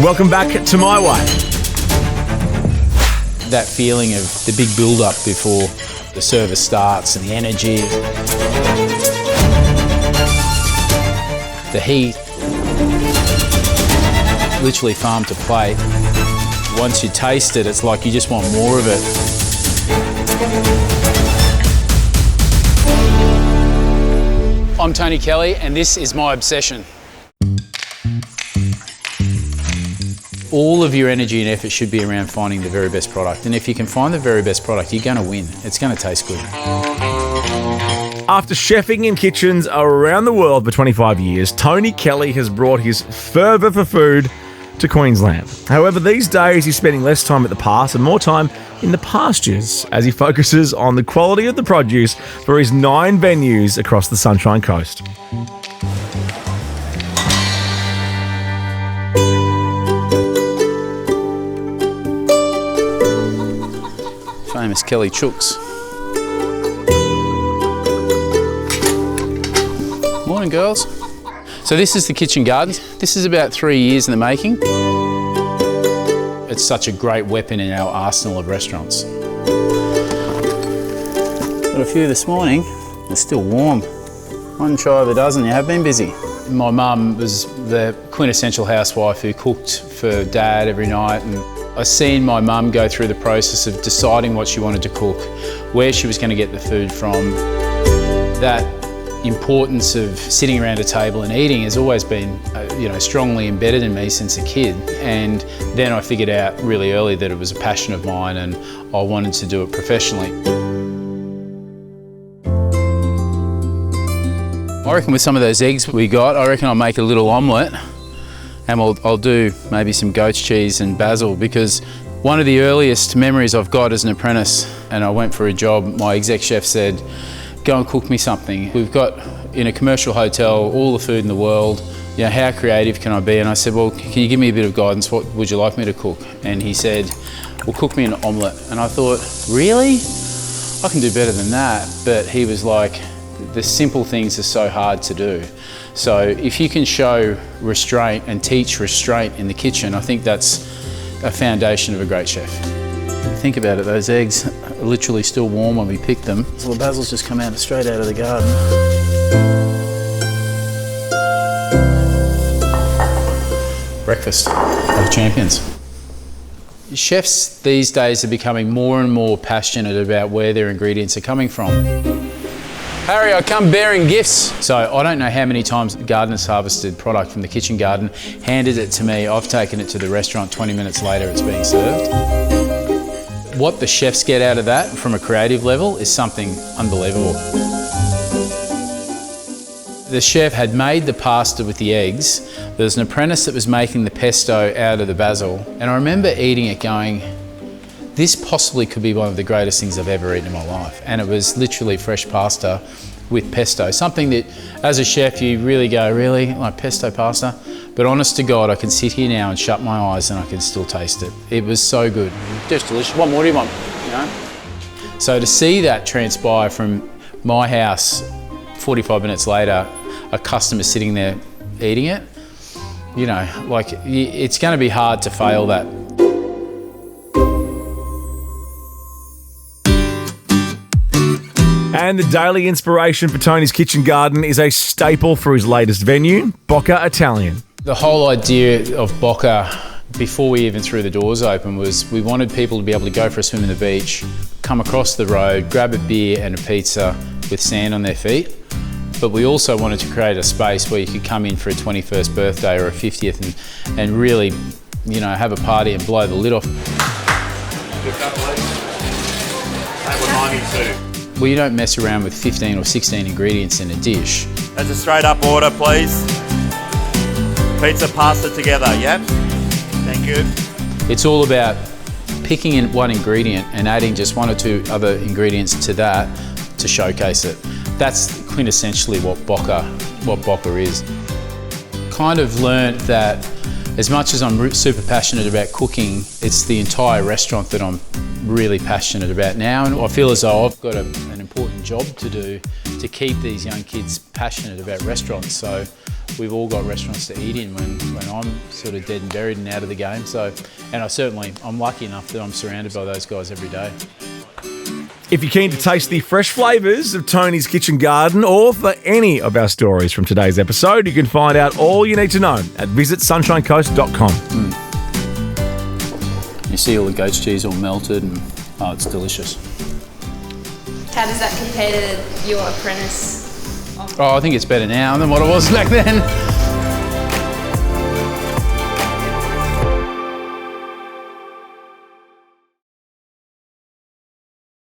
Welcome back to My Way. That feeling of the big build-up before the service starts and the energy, the heat, literally farm to plate. Once you taste it, it's like you just want more of it. I'm Tony Kelly, and this is my obsession. All of your energy and effort should be around finding the very best product. And if you can find the very best product, you're going to win. It's going to taste good. After chefing in kitchens around the world for 25 years, Tony Kelly has brought his fervour for food to Queensland. However, these days he's spending less time at the pass and more time in the pastures as he focuses on the quality of the produce for his 9 venues across the Sunshine Coast. Famous Kelly Chooks. Morning, girls. So this is the kitchen garden. This is about 3 years in the making. It's such a great weapon in our arsenal of restaurants. Got a few this morning. They're still warm. One try of a dozen. You have been busy. My mum was the quintessential housewife who cooked for Dad every night, and I seen my mum go through the process of deciding what she wanted to cook, where she was going to get the food from. That importance of sitting around a table and eating has always been, strongly embedded in me since a kid. And then I figured out really early that it was a passion of mine and I wanted to do it professionally. I reckon with some of those eggs we got, I reckon I'll make a little omelette. And I'll do maybe some goat's cheese and basil, because one of the earliest memories I've got as an apprentice, and I went for a job, my exec chef said, go and cook me something. We've got in a commercial hotel all the food in the world, how creative can I be? And I said, well, can you give me a bit of guidance? What would you like me to cook? And he said, well, cook me an omelette. And I thought, really? I can do better than that. But he was like, the simple things are so hard to do. So if you can show restraint and teach restraint in the kitchen, I think that's a foundation of a great chef. Think about it, those eggs are literally still warm when we picked them. So the basil's just come out straight out of the garden. Breakfast of champions. Chefs these days are becoming more and more passionate about where their ingredients are coming from. Harry, I come bearing gifts. So I don't know how many times the gardener's harvested product from the kitchen garden, handed it to me, I've taken it to the restaurant, 20 minutes later it's being served. What the chefs get out of that from a creative level is something unbelievable. The chef had made the pasta with the eggs. There was an apprentice that was making the pesto out of the basil. And I remember eating it going, this possibly could be one of the greatest things I've ever eaten in my life. And it was literally fresh pasta with pesto. Something that, as a chef, you really go, really? Like pesto pasta? But honest to God, I can sit here now and shut my eyes and I can still taste it. It was so good. Just delicious. What more do you want? So to see that transpire from my house, 45 minutes later, a customer sitting there eating it, it's going to be hard to fail that. And the daily inspiration for Tony's kitchen garden is a staple for his latest venue, Bocca Italian. The whole idea of Bocca, before we even threw the doors open, was we wanted people to be able to go for a swim in the beach, come across the road, grab a beer and a pizza with sand on their feet. But we also wanted to create a space where you could come in for a 21st birthday or a 50th and really, have a party and blow the lid off. Well, you don't mess around with 15 or 16 ingredients in a dish. That's a straight up order, please. Pizza, pasta together, yep. Thank you. It's all about picking in one ingredient and adding just 1 or 2 other ingredients to that to showcase it. That's quintessentially what Bocca is. Kind of learnt that as much as I'm super passionate about cooking, it's the entire restaurant that I'm really passionate about now, and I feel as though I've got an important job to do to keep these young kids passionate about restaurants. So we've all got restaurants to eat in when I'm sort of dead and buried and out of the game. So, and I'm lucky enough that I'm surrounded by those guys every day. If you're keen to taste the fresh flavours of Tony's Kitchen Garden, or for any of our stories from today's episode, you can find out all you need to know at visitssunshinecoast.com. You see all the goat's cheese all melted, and it's delicious. How does that compare to your apprentice? Oh, I think it's better now than what it was back then.